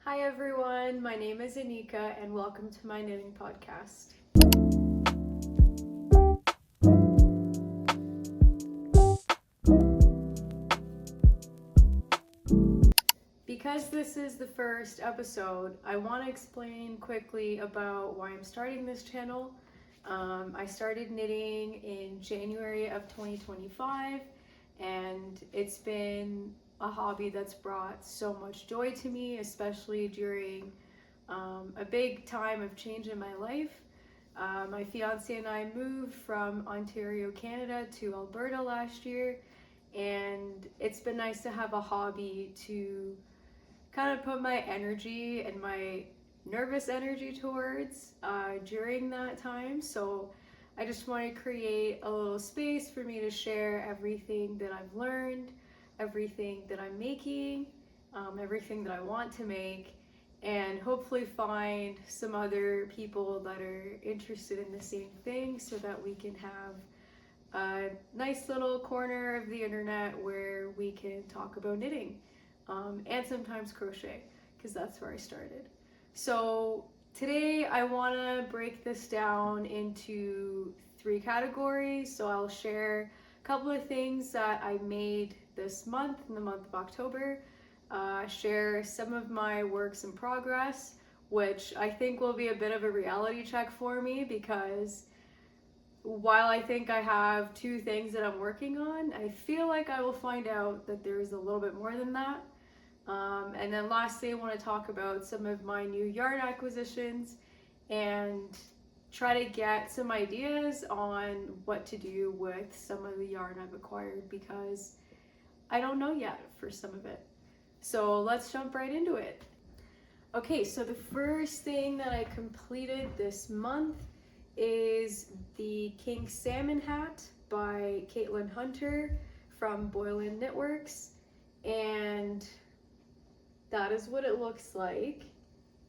Hi everyone, my name is Anika and welcome to my knitting podcast. Because this is the first episode, I want to explain quickly about why I'm starting this channel. I started knitting in January of 2025 and it's been a hobby that's brought so much joy to me, especially during a big time of change in my life. My fiance and I moved from Ontario, Canada to Alberta last year, and it's been nice to have a hobby to kind of put my energy and my nervous energy towards during that time. So I just want to create a little space for me to share everything that I've learned, everything that I'm making, everything that I want to make, and hopefully find some other people that are interested in the same thing so that we can have a nice little corner of the internet where we can talk about knitting and sometimes crochet, because that's where I started. So today I want to break this down into 3 categories. So I'll share a couple of things that I made this month, in the month of October, share some of my works in progress, which I think will be a bit of a reality check for me, because while I think I have 2 things that I'm working on, I feel like I will find out that there is a little bit more than that. And then lastly, I want to talk about some of my new yarn acquisitions and try to get some ideas on what to do with some of the yarn I've acquired, because I don't know yet for some of it. So let's jump right into it. Okay, so the first thing that I completed this month is the King Salmon Hat by Caitlin Hunter from Boylan Knitworks, and that is what it looks like.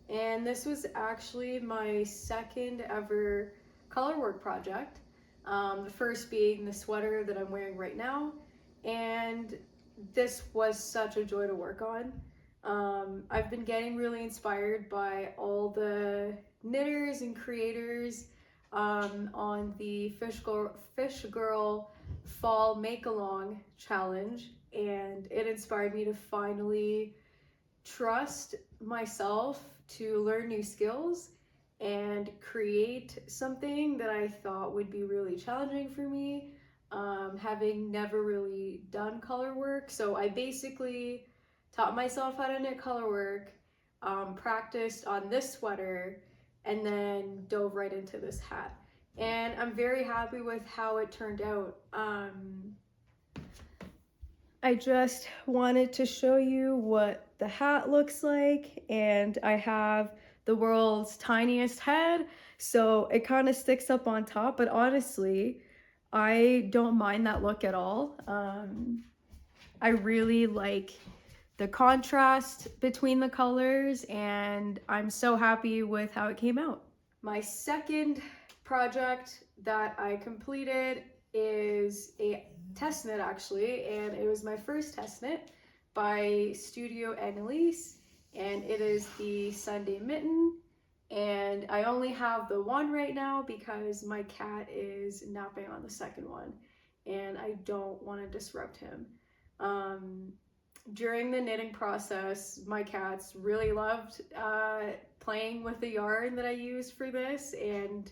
And this was actually my second ever colorwork project, the first being the sweater that I'm wearing right now, and this was such a joy to work on. I've been getting really inspired by all the knitters and creators on the Fish Girl Fall Make Along challenge, and it inspired me to finally trust myself to learn new skills and create something that I thought would be really challenging for me, having never really done color work. So I basically taught myself how to knit color work, practiced on this sweater, and then dove right into this hat. And I'm very happy with how it turned out. I just wanted to show you what the hat looks like, and I have the world's tiniest head, so it kind of sticks up on top, but honestly, I don't mind that look at all. I really like the contrast between the colors, and I'm so happy with how it came out. My second project that I completed is a test knit, actually, and it was my first test knit by Studio Annalise, and it is the Sunday Mitten, and I only have the one right now because my cat is napping on the second one and I don't want to disrupt him. During the knitting process, my cats really loved playing with the yarn that I used for this and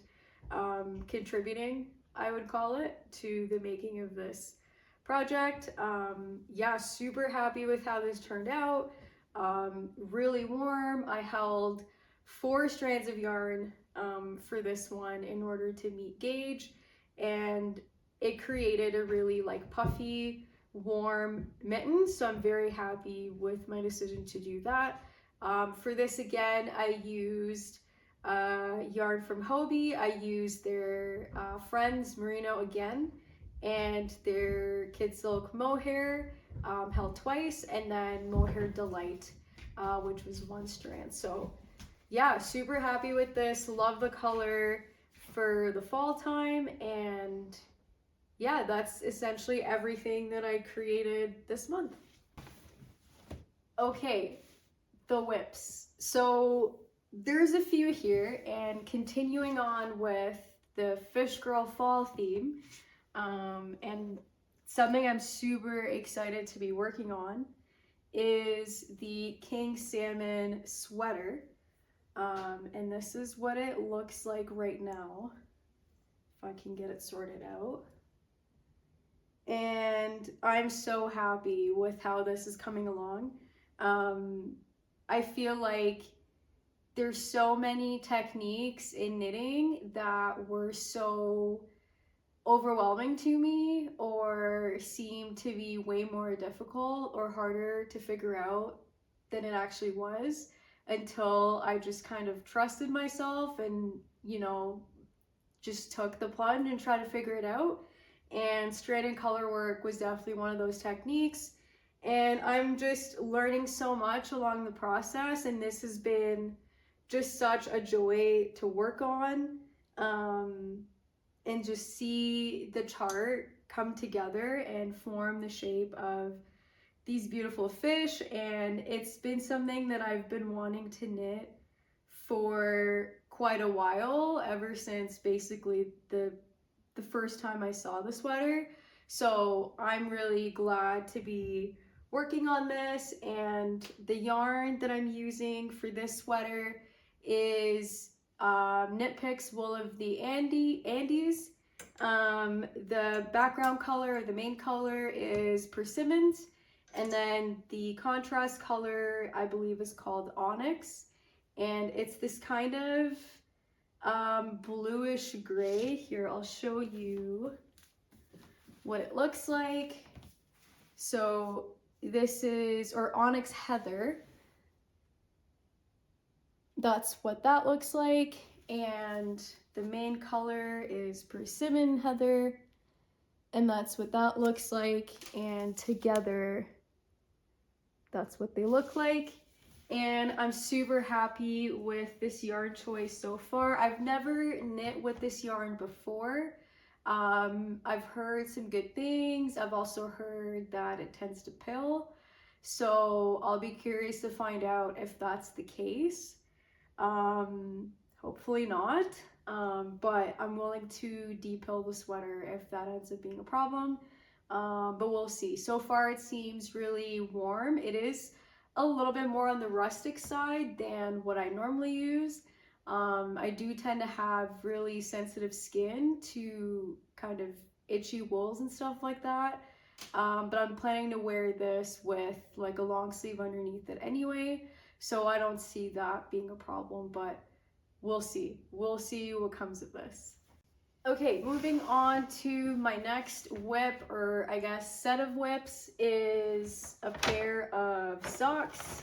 contributing, I would call it, to the making of this project. Yeah, super happy with how this turned out. Really warm. I held 4 strands of yarn for this one in order to meet gauge, and it created a really like puffy, warm mitten, so I'm very happy with my decision to do that. For this, again, I used yarn from Hobie. I used their Friends Merino again, and their Kid Silk Mohair, held twice, and then Mohair Delight, which was 1 strand. So yeah, super happy with this. Love the color for the fall time, and yeah, that's essentially everything that I created this month. Okay, the whips. So there's a few here, and continuing on with the Fish Girl fall theme, and something I'm super excited to be working on is the King Salmon sweater. And this is what it looks like right now, if I can get it sorted out. And I'm so happy with how this is coming along. I feel like there's so many techniques in knitting that were so overwhelming to me or seemed to be way more difficult or harder to figure out than it actually was, until I just kind of trusted myself and, just took the plunge and tried to figure it out. And strand and color work was definitely one of those techniques. And I'm just learning so much along the process, and this has been just such a joy to work on, and just see the chart come together and form the shape of these beautiful fish. And it's been something that I've been wanting to knit for quite a while, ever since basically the first time I saw the sweater. So I'm really glad to be working on this. And the yarn that I'm using for this sweater is Knit Picks Wool of the Andes. The background color, or the main color, is Persimmons, and then the contrast color I believe is called Onyx, and it's this kind of bluish gray. Here, I'll show you what it looks like. So this is, or Onyx Heather. That's what that looks like. And the main color is Persimmon Heather, and that's what that looks like. And together, that's what they look like. And I'm super happy with this yarn choice so far. I've never knit with this yarn before. I've heard some good things. I've also heard that it tends to pill. So I'll be curious to find out if that's the case. Hopefully not. But I'm willing to depill the sweater if that ends up being a problem. But we'll see. So far it seems really warm. It is a little bit more on the rustic side than what I normally use. I do tend to have really sensitive skin to kind of itchy wools and stuff like that. But I'm planning to wear this with like a long sleeve underneath it anyway, so I don't see that being a problem, but we'll see. We'll see what comes of this. Okay, moving on to my next whip, or I guess set of whips, is a pair of socks.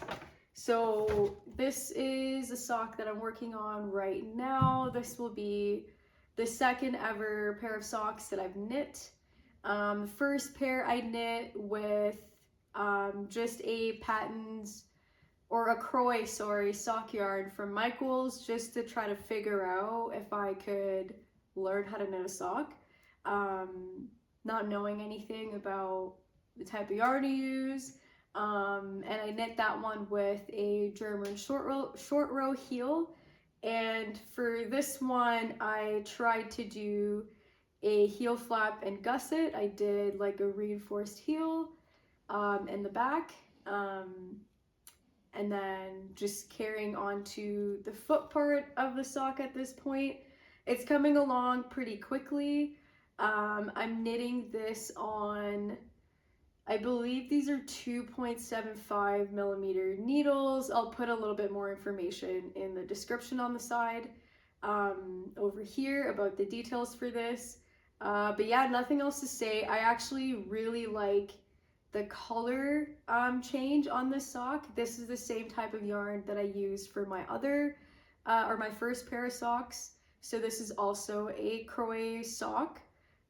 So this is a sock that I'm working on right now. This will be the second ever pair of socks that I've knit. The first pair I knit with just a Patton's, or a Croy, sorry, sock yarn from Michael's, just to try to figure out if I could learn how to knit a sock. Not knowing anything about the type of yarn to use. And I knit that one with a German short row heel. And for this one, I tried to do a heel flap and gusset. I did like a reinforced heel in the back, and then just carrying on to the foot part of the sock at this point. It's coming along pretty quickly. I'm knitting this on, I believe these are 2.75 millimeter needles. I'll put a little bit more information in the description on the side over here about the details for this. But yeah, nothing else to say. I actually really like the color change on this sock. This is the same type of yarn that I used for my other, or my first pair of socks. So this is also a Croy sock.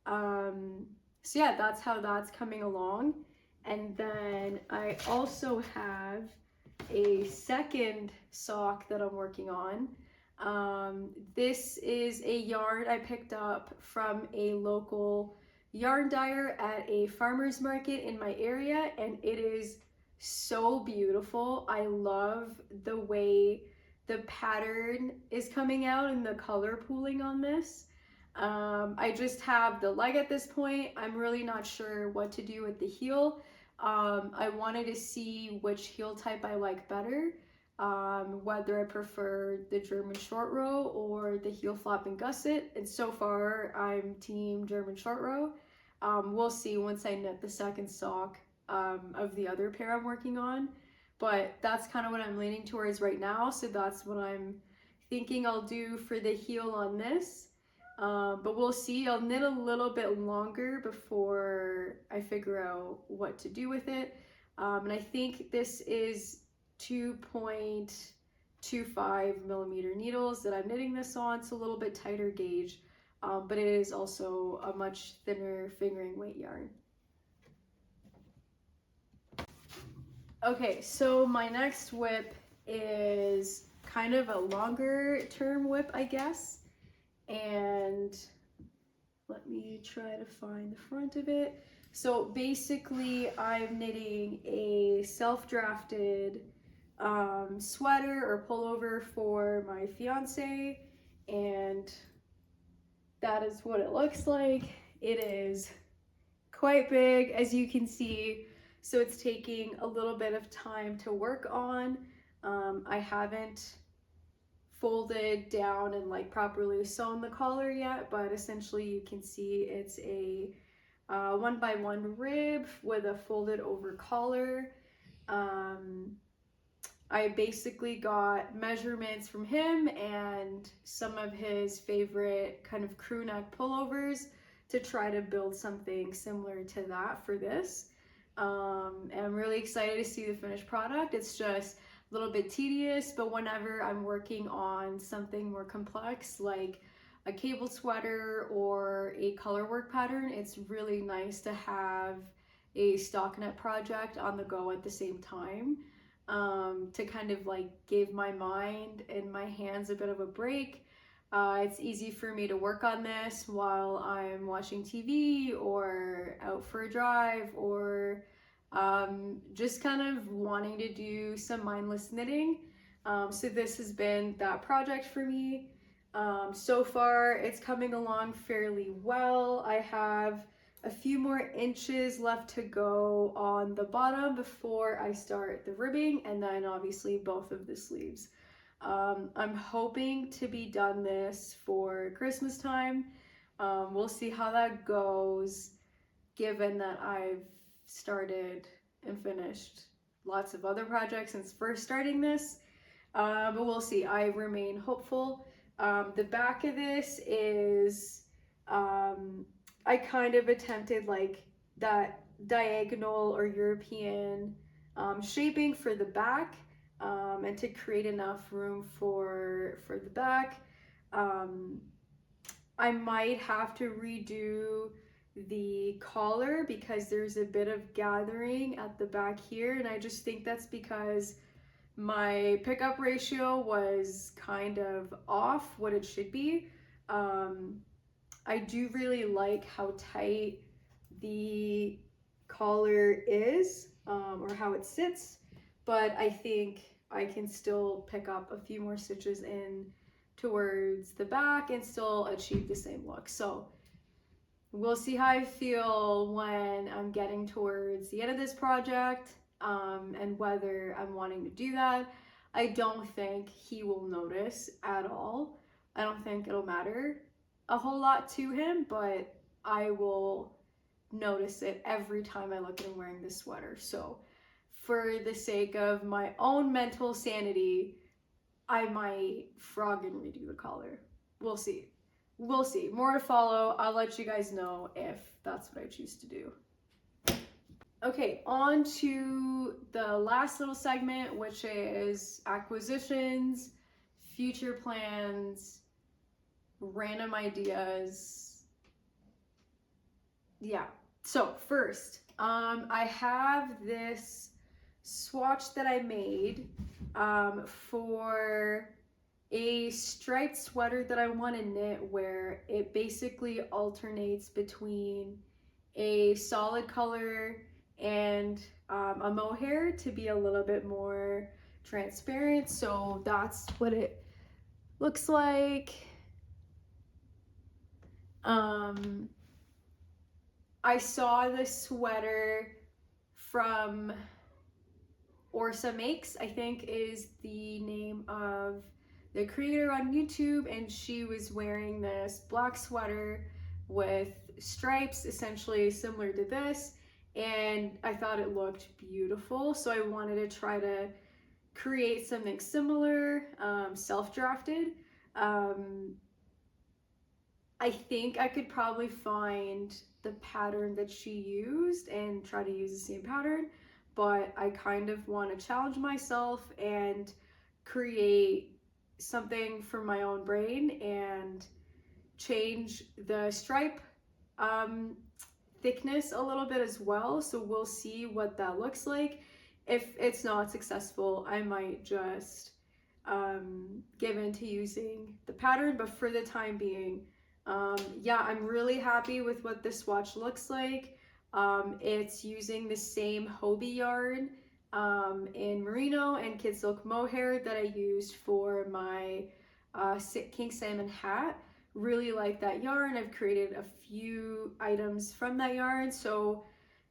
So yeah, that's how that's coming along. And then I also have a second sock that I'm working on. This is a yarn I picked up from a local yarn dyer at a farmer's market in my area, and it is so beautiful. I love the way the pattern is coming out and the color pooling on this. I just have the leg at this point. I'm really not sure what to do with the heel. I wanted to see which heel type I like better, whether I prefer the German short row or the heel flap and gusset. And so far, I'm team German short row. We'll see once I knit the second sock of the other pair I'm working on. But that's kind of what I'm leaning towards right now. So that's what I'm thinking I'll do for the heel on this. But we'll see. I'll knit a little bit longer before I figure out what to do with it. And I think this is 2.25 millimeter needles that I'm knitting this on. It's a little bit tighter gauge, but it is also a much thinner fingering weight yarn. Okay, so my next whip is kind of a longer term whip, I guess. And let me try to find the front of it. So basically I'm knitting a self-drafted sweater or pullover for my fiance, and that is what it looks like. It is quite big, as you can see, so it's taking a little bit of time to work on. I haven't folded down and like properly sewn the collar yet, but essentially you can see it's a 1x1 rib with a folded over collar. I basically got measurements from him and some of his favorite kind of crew neck pullovers to try to build something similar to that for this. And I'm really excited to see the finished product. It's just a little bit tedious, but whenever I'm working on something more complex like a cable sweater or a color work pattern, it's really nice to have a stockinette project on the go at the same time, to kind of like give my mind and my hands a bit of a break. It's easy for me to work on this while I'm watching TV or out for a drive, or just kind of wanting to do some mindless knitting. So this has been that project for me. So far it's coming along fairly well. I have a few more inches left to go on the bottom before I start the ribbing, and then obviously both of the sleeves. I'm hoping to be done this for Christmas time. We'll see how that goes, given that I've started and finished lots of other projects since first starting this. But we'll see. I remain hopeful. The back of this is, I kind of attempted like that diagonal or European shaping for the back, and to create enough room for the back. I might have to redo the collar because there's a bit of gathering at the back here, and I just think that's because my pickup ratio was kind of off what it should be. I do really like how tight the collar is, or how it sits, but I think I can still pick up a few more stitches in towards the back and still achieve the same look. So we'll see how I feel when I'm getting towards the end of this project, and whether I'm wanting to do that. I don't think he will notice at all. I don't think it'll matter a whole lot to him, but I will notice it every time I look at him wearing this sweater. So for the sake of my own mental sanity, I might frog and redo the collar. We'll see. We'll see. More to follow. I'll let you guys know if that's what I choose to do. Okay, on to the last little segment, which is acquisitions, future plans, random ideas. Yeah. So first, I have this swatch that I made for a striped sweater that I want to knit, where it basically alternates between a solid color and a mohair to be a little bit more transparent. So that's what it looks like. I saw this sweater from Orsa Makes, I think is the name of the creator on YouTube, and she was wearing this black sweater with stripes essentially similar to this, and I thought it looked beautiful, so I wanted to try to create something similar, self-drafted. I think I could probably find the pattern that she used and try to use the same pattern, but I kind of want to challenge myself and create something from my own brain and change the stripe thickness a little bit as well. So we'll see what that looks like. If it's not successful, I might just give into using the pattern, but for the time being, yeah, I'm really happy with what this swatch looks like. It's using the same Hobie yarn in merino and kid silk mohair that I used for my King Salmon hat. Really like that yarn. I've created a few items from that yarn, so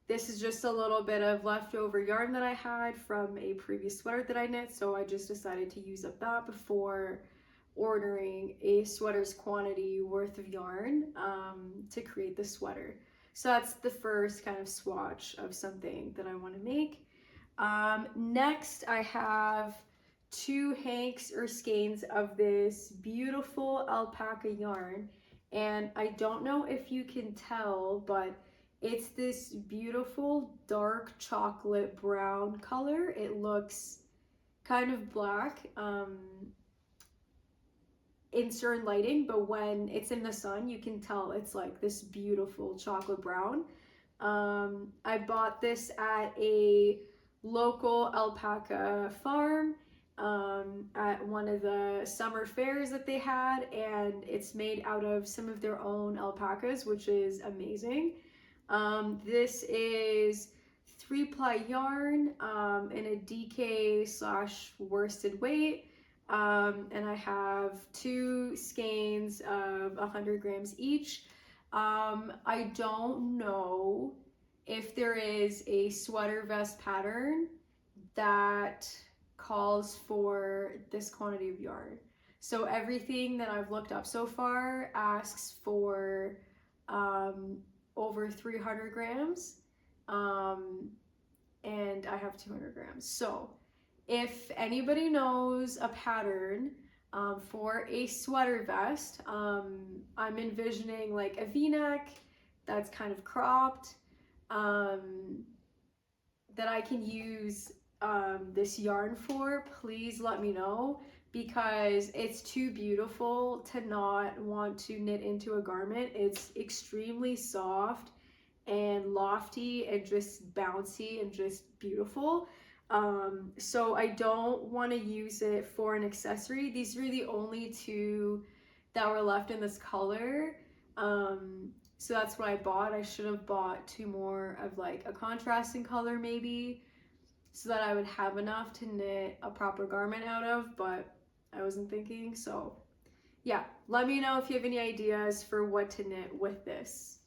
this is just a little bit of leftover yarn that I had from a previous sweater that I knit, so I just decided to use up that before ordering a sweater's quantity worth of yarn to create the sweater. So that's the first kind of swatch of something that I want to make. Next, I have 2 hanks or skeins of this beautiful alpaca yarn, and I don't know if you can tell, but it's this beautiful dark chocolate brown color. It looks kind of black in certain lighting, but when it's in the sun, you can tell it's like this beautiful chocolate brown. I bought this at a local alpaca farm at one of the summer fairs that they had, and it's made out of some of their own alpacas, which is amazing. This is 3-ply yarn in a DK/worsted weight. And I have 2 skeins of 100 grams each. I don't know if there is a sweater vest pattern that calls for this quantity of yarn. So everything that I've looked up so far asks for over 300 grams, and I have 200 grams. So if anybody knows a pattern for a sweater vest, I'm envisioning like a v-neck that's kind of cropped, that I can use this yarn for, please let me know, because it's too beautiful to not want to knit into a garment. It's extremely soft and lofty and just bouncy and just beautiful. So I don't want to use it for an accessory. These were the only 2 that were left in this color. So that's what I bought. I should have bought 2 more of like a contrasting color maybe, so that I would have enough to knit a proper garment out of, but I wasn't thinking. So yeah, let me know if you have any ideas for what to knit with this.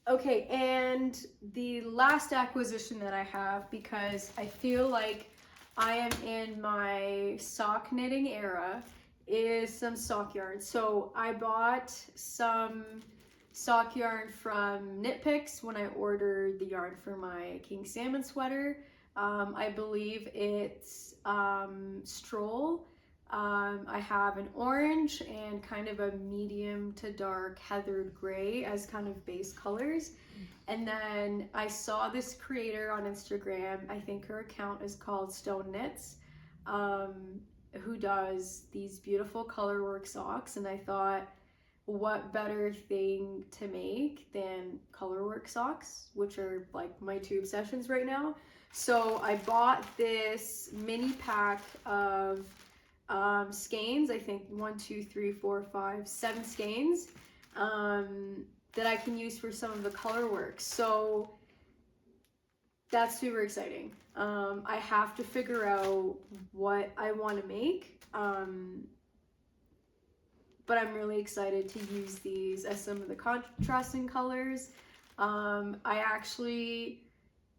Okay, and the last acquisition that I have, because I feel like I am in my sock knitting era, is some sock yarn. So I bought some sock yarn from Knit Picks when I ordered the yarn for my King Salmon sweater. I believe it's Stroll. I have an orange and kind of a medium to dark heathered gray as kind of base colors. And then I saw this creator on Instagram, I think her account is called Stone Knits, who does these beautiful colorwork socks, and I thought, what better thing to make than colorwork socks, which are like my 2 obsessions right now. So I bought this mini pack of skeins, I think 1, 2, 3, 4, 5, 7 skeins that I can use for some of the color work. So that's super exciting. I have to figure out what I want to make. But I'm really excited to use these as some of the contrasting colors. I actually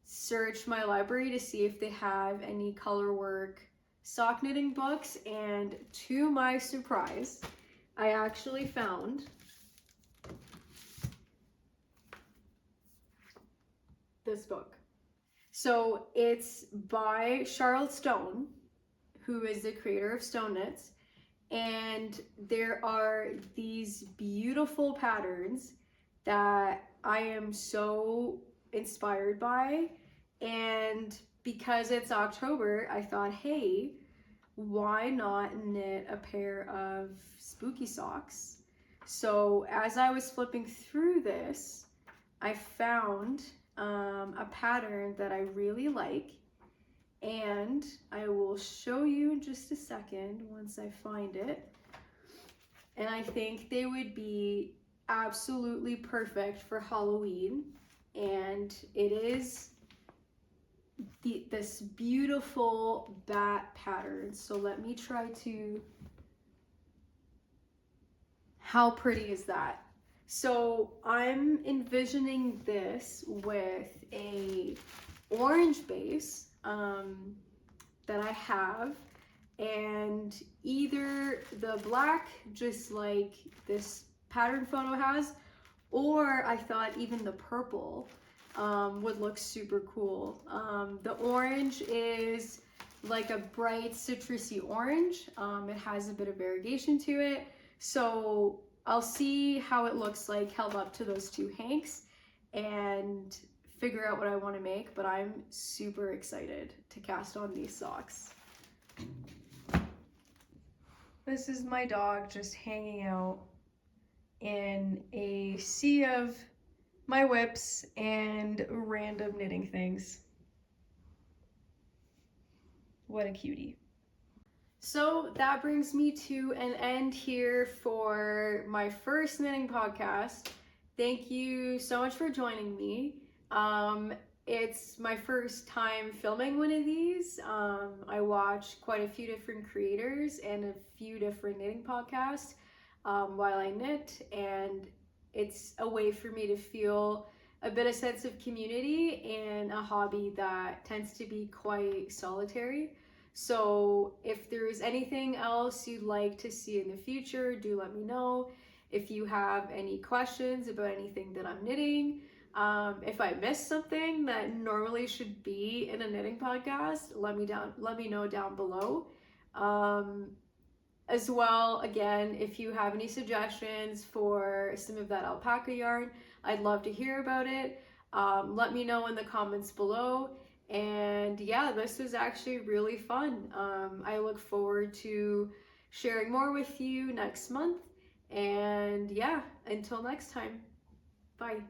searched my library to see if they have any color work sock knitting books, and to my surprise, I actually found this book. So it's by Charlotte Stone, who is the creator of Stone Knits, and there are these beautiful patterns that I am so inspired by. And because it's October, I thought, hey, why not knit a pair of spooky socks? So as I was flipping through this, I found a pattern that I really like, and I will show you in just a second once I find it. And I think they would be absolutely perfect for Halloween. And it is this beautiful bat pattern. So let me try to, how pretty is that? So I'm envisioning this with a orange base that I have, and either the black, just like this pattern photo has, or I thought even the purple would look super cool. The orange is like a bright citrusy orange. It has a bit of variegation to it, so I'll see how it looks like held up to those two hanks and figure out what I want to make, but I'm super excited to cast on these socks. This is my dog just hanging out in a sea of my whips and random knitting things. What a cutie. So that brings me to an end here for my first knitting podcast. Thank you so much for joining me. It's my first time filming one of these. I watch quite a few different creators and a few different knitting podcasts while I knit, and it's a way for me to feel a bit of sense of community in a hobby that tends to be quite solitary. So if there's anything else you'd like to see in the future, do let me know. If you have any questions about anything that I'm knitting, if I missed something that normally should be in a knitting podcast, let me know down below. As well, again, if you have any suggestions for some of that alpaca yarn, I'd love to hear about it. Let me know in the comments below. And yeah, this was actually really fun. I look forward to sharing more with you next month. And yeah, until next time, bye.